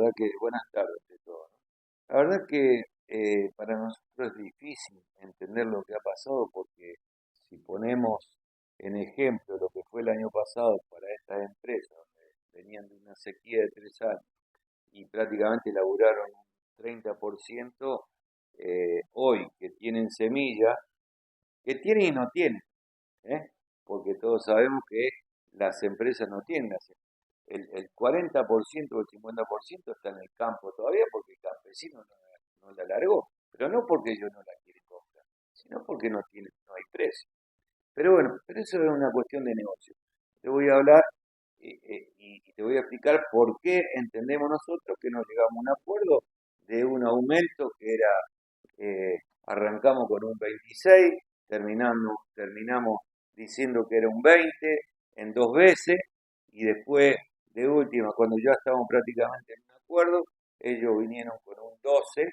verdad que buenas tardes de todo, ¿no? La verdad que para nosotros es difícil entender lo que ha pasado porque si ponemos en ejemplo lo que fue el año pasado para estas empresas, donde venían de una sequía de 3 años y prácticamente laburaron un 30%, hoy que tienen semilla, que tienen y no tienen, ¿eh? Porque todos sabemos que las empresas no tienen el 40% o el 50% está en el campo todavía porque el campesino no la largó, pero no porque ellos no la quieren comprar, sino porque no hay precio. Pero bueno, pero eso es una cuestión de negocio. Te voy a hablar y te voy a explicar por qué entendemos nosotros que no llegamos a un acuerdo de un aumento que era, arrancamos con un 26, terminamos diciendo que era un 20 en 2 veces y después de última, cuando ya estábamos prácticamente en un acuerdo, ellos vinieron con un 12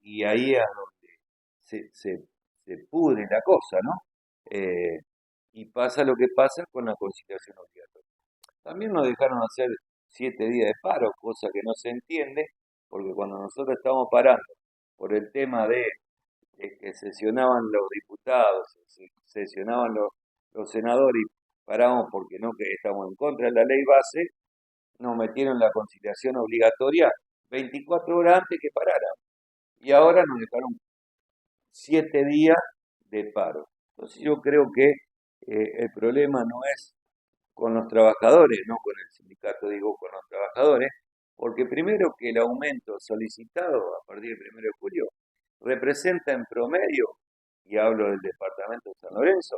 y ahí es donde se pudre la cosa, ¿no? Eh, y pasa lo que pasa con la conciliación obligatoria. También nos dejaron hacer 7 días de paro, cosa que no se entiende, porque cuando nosotros estamos parando por el tema de que sesionaban los diputados, sesionaban los senadores y paramos porque no que estamos en contra de la ley base, nos metieron la conciliación obligatoria 24 horas antes que paráramos. Y ahora nos dejaron 7 días de paro. Entonces yo creo que el problema no es con los trabajadores, no con el sindicato, digo con los trabajadores, porque primero que el aumento solicitado a partir del 1 de julio representa en promedio, y hablo del departamento de San Lorenzo,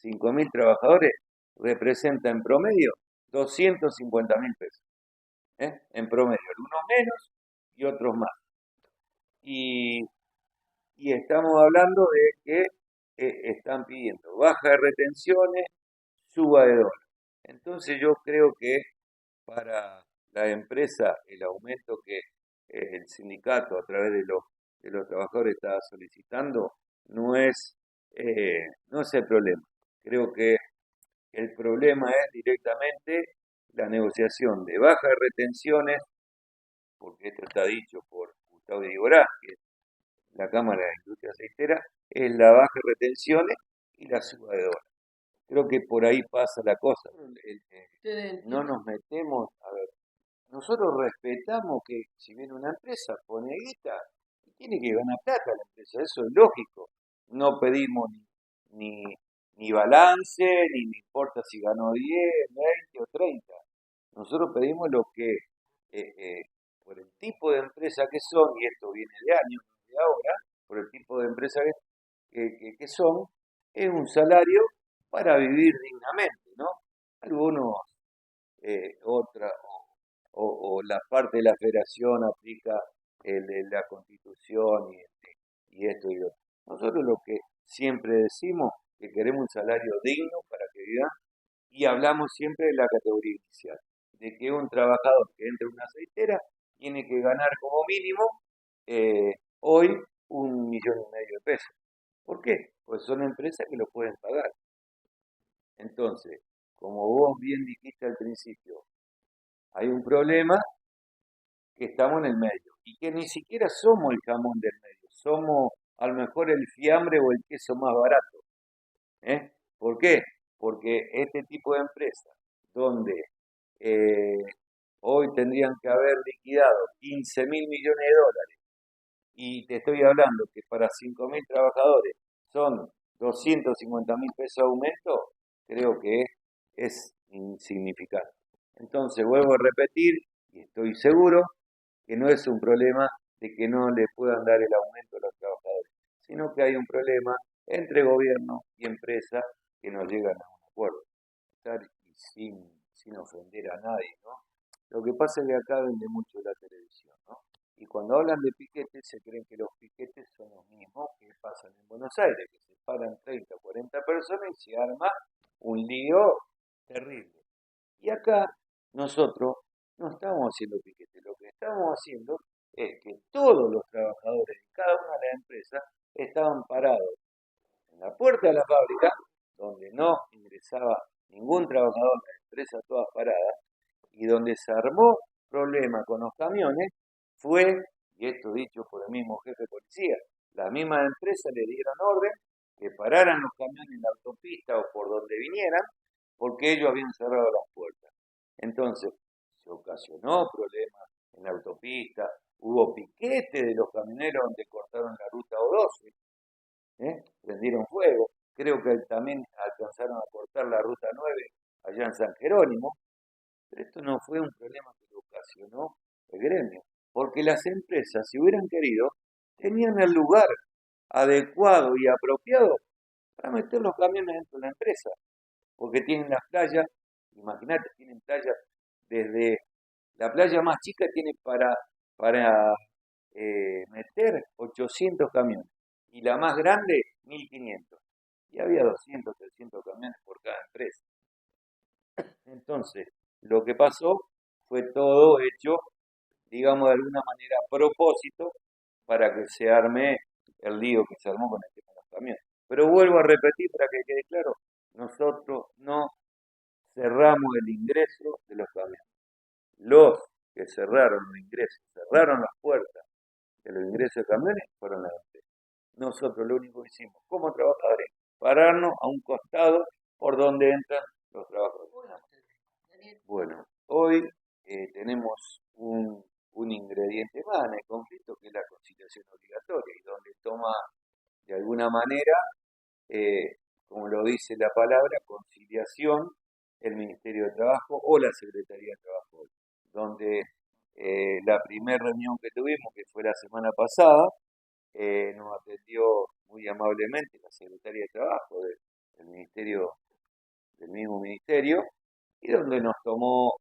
5.000 trabajadores, representa en promedio 250.000 pesos, ¿eh? En promedio, algunos menos y otros más. Y, y estamos hablando de que están pidiendo baja de retenciones, suba de dólar. Entonces yo creo que para la empresa el aumento que el sindicato a través de los trabajadores está solicitando no es el problema. Creo que el problema es directamente la negociación de baja de retenciones, porque esto está dicho por Gustavo Iborá, que es la Cámara de Industria Aceitera, es la baja de retenciones y la suba de dólar. Creo que por ahí pasa la cosa. No nos metemos, a ver, nosotros respetamos que si viene una empresa, pone guita, y tiene que ganar plata la empresa, eso es lógico. No pedimos ni, ni balance, ni me importa si ganó 10, 20 o 30. Nosotros pedimos lo que, por el tipo de empresa que son, y esto viene de años, no de ahora, por el tipo de empresa que son, es un salario para vivir dignamente, ¿no? Algunos, otra, o la parte de la federación aplica la constitución y esto y lo otro. Nosotros lo que siempre decimos que queremos un salario digno para que vivan y hablamos siempre de la categoría inicial, de que un trabajador que entre en una aceitera tiene que ganar como mínimo hoy 1,5 millones de pesos. ¿Por qué? Pues son empresas que lo pueden pagar. Entonces, como vos bien dijiste al principio, hay un problema que estamos en el medio y que ni siquiera somos el jamón del medio, somos a lo mejor el fiambre o el queso más barato, ¿eh? ¿Por qué? Porque este tipo de empresas, donde eh, hoy tendrían que haber liquidado 15.000 millones de dólares, y te estoy hablando que para 5.000 trabajadores son 250.000 pesos de aumento, creo que es insignificante. Entonces, vuelvo a repetir, y estoy seguro que no es un problema de que no le puedan dar el aumento a los trabajadores, sino que hay un problema entre gobierno y empresa que no llegan a un acuerdo. Y sin ofender a nadie, ¿no? Lo que pasa es que acá vende mucho la televisión, ¿no? Y cuando hablan de piquetes, se creen que los piquetes son los mismos que pasan en Buenos Aires, que se paran 30 o 40 personas y se arma un lío terrible. Y acá nosotros no estamos haciendo piquete, lo que estamos haciendo es que todos los trabajadores de cada una de las empresas estaban parados en la puerta de la fábrica, donde no ingresaba ningún trabajador, la empresa todas paradas, y donde se armó problema con los camiones fue, y esto dicho por el mismo jefe de policía, la misma empresa le dieron orden que pararan los camiones en la autopista o por donde vinieran, porque ellos habían cerrado las puertas. Entonces, se ocasionó problemas en la autopista, hubo piquete de los camioneros donde cortaron la ruta O12, prendieron fuego, creo que también alcanzaron a cortar la ruta 9 allá en San Jerónimo, pero esto no fue un problema que lo ocasionó el gremio, porque las empresas, si hubieran querido, tenían el lugar adecuado y apropiado para meter los camiones dentro de la empresa, porque tienen las playas, imagínate, tienen playas desde la playa más chica tiene para meter 800 camiones y la más grande 1500. Y había 200, 300 camiones por cada empresa. Entonces, lo que pasó fue todo hecho, digamos, de alguna manera a propósito para que se arme el lío que se armó con el tema de los camiones. Pero vuelvo a repetir para que quede claro, nosotros no cerramos el ingreso de los camiones. Los que cerraron los ingresos, cerraron las puertas de los ingresos de camiones fueron las empresas. Nosotros lo único que hicimos como trabajadores, pararnos a un costado por donde entran los trabajadores. Bueno, hoy tenemos un ingrediente más en el conflicto que es la conciliación obligatoria y donde toma de alguna manera, como lo dice la palabra, conciliación el Ministerio de Trabajo o la Secretaría de Trabajo, donde la primera reunión que tuvimos, que fue la semana pasada, nos atendió muy amablemente la Secretaría de Trabajo del Ministerio, del mismo Ministerio, y donde nos tomó,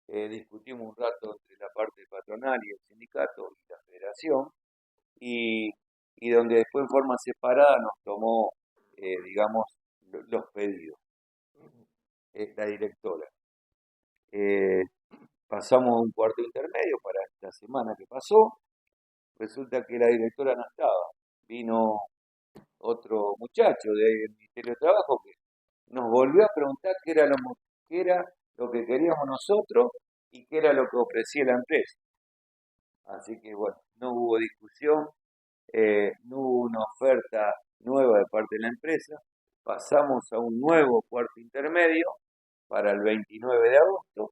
discutimos un rato entre la parte patronal y el sindicato y la federación, y, y donde después en forma separada nos tomó, digamos, los pedidos. La directora. Pasamos a un cuarto intermedio para esta semana que pasó. Resulta que la directora no estaba. Vino otro muchacho del Ministerio de Trabajo que nos volvió a preguntar qué era lo que queríamos nosotros y qué era lo que ofrecía la empresa. Así que bueno, no hubo discusión, no hubo una oferta nueva de parte de la empresa. Pasamos a un nuevo cuarto intermedio para el 29 de agosto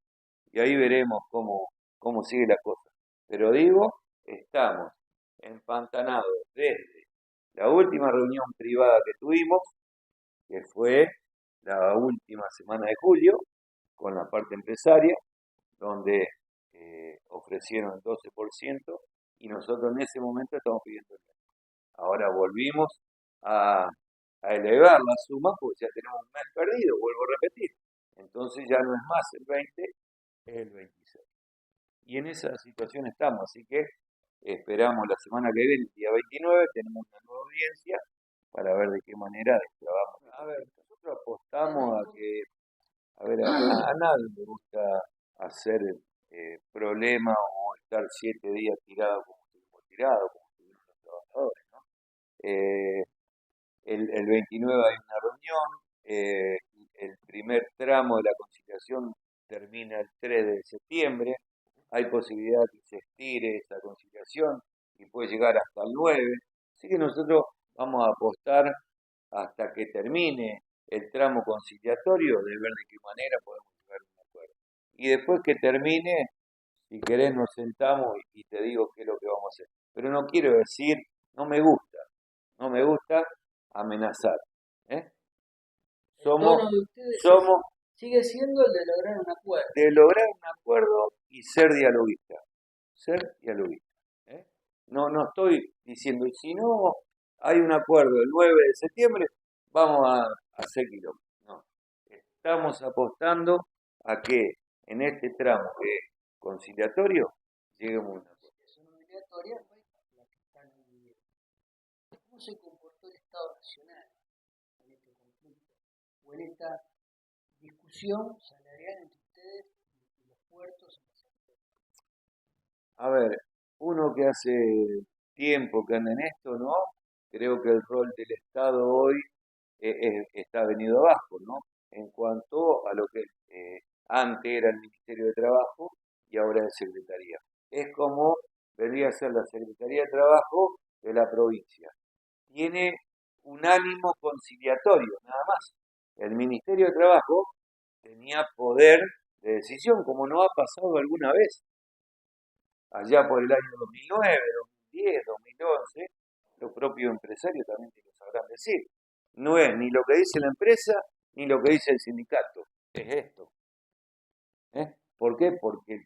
y ahí veremos cómo sigue la cosa. Pero digo, estamos empantanados desde la última reunión privada que tuvimos, que fue la última semana de julio, con la parte empresaria, donde ofrecieron el 12% y nosotros en ese momento estamos pidiendo el 20%. Ahora volvimos a elevar la suma porque ya tenemos un mes perdido, vuelvo a repetir. Entonces ya no es más el 20, es el 26. Y en esa situación estamos, así que esperamos la semana que viene, el día 29, tenemos una nueva audiencia para ver de qué manera destrabamos. A ver, nosotros apostamos a que, a ver, a nadie le gusta hacer problemas o estar 7 días tirado como estuvimos tirados, como estuvimos los trabajadores, ¿no? El 29 hay una reunión, el primer tramo de la conciliación termina el 3 de septiembre, hay posibilidad que se estire esa conciliación y puede llegar hasta el 9, así que nosotros vamos a apostar hasta que termine el tramo conciliatorio de ver de qué manera podemos llegar a un acuerdo. Y después que termine, si querés nos sentamos y te digo qué es lo que vamos a hacer. Pero no quiero decir, no me gusta amenazar. ¿eh? El tono de ustedes Somos sigue siendo el de lograr un acuerdo. de lograr un acuerdo y ser dialoguista. Ser dialoguista. ¿eh? No estoy diciendo, si no hay un acuerdo el 9 de septiembre, vamos a hacer kilómetros. No. Estamos apostando a que en este tramo que es conciliatorio lleguemos a un acuerdo. Son obligatorias, pues, las que están viviendo. ¿Cómo se comportó el Estado Nacional en este conflicto o en esta discusión salarial entre ustedes y los puertos? A ver, uno que hace tiempo que anda en esto, ¿no? Creo que el rol del Estado hoy está venido abajo, ¿no? En cuanto a lo que antes era el Ministerio de Trabajo y ahora es secretaría. Es como vendría a ser la Secretaría de Trabajo de la provincia. Tiene un ánimo conciliatorio, nada más. El Ministerio de Trabajo tenía poder de decisión, como no ha pasado alguna vez. Allá por el año 2009, 2010, 2011, los propios empresarios también te lo sabrán decir. No es ni lo que dice la empresa ni lo que dice el sindicato, es esto. ¿Por qué? Porque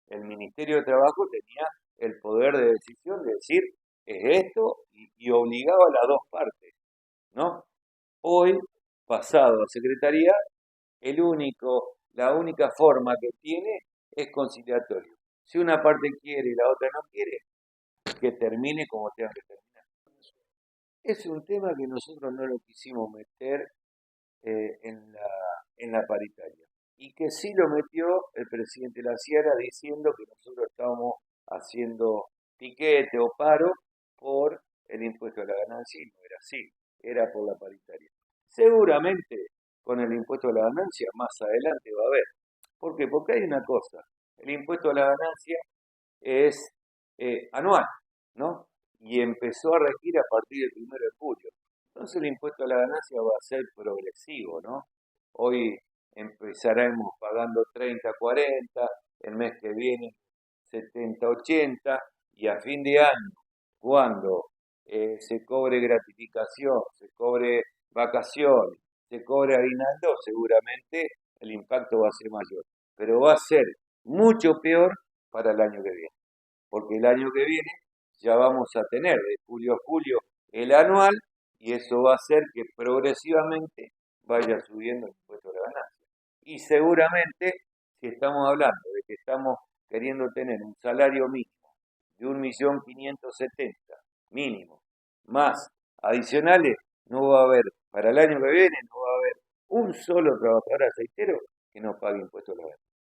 el Ministerio de Trabajo tenía el poder de decisión de decir, es esto, y obligaba a las dos partes, ¿no? Hoy, pasado a Secretaría, la única forma que tiene es conciliatorio. Si una parte quiere y la otra no quiere, que termine como tenga que terminar. Es un tema que nosotros no lo quisimos meter en la paritaria. Y que sí lo metió el presidente La Sierra diciendo que nosotros estábamos haciendo piquete o paro por el impuesto a la ganancia, y no era así, era por la paritaria. Seguramente con el impuesto a la ganancia más adelante va a haber. ¿Por qué? Porque hay una cosa, el impuesto a la ganancia es anual, ¿no? Y empezó a regir a partir del 1 de julio. Entonces el impuesto a la ganancia va a ser progresivo, ¿no? Hoy empezaremos pagando 30, 40, el mes que viene 70, 80, y a fin de año, cuando se cobre gratificación, se cobre vacaciones, se cobre aguinaldo, seguramente el impacto va a ser mayor. Pero va a ser mucho peor para el año que viene, porque el año que viene ya vamos a tener de julio a julio el anual, y eso va a hacer que progresivamente vaya subiendo el impuesto a la ganancia. Y seguramente, si estamos hablando de que estamos queriendo tener un salario mínimo de 1.570.000 mínimo, más adicionales, no va a haber, para el año que viene, no va a haber un solo trabajador aceitero que no pague impuestos a la ganancia.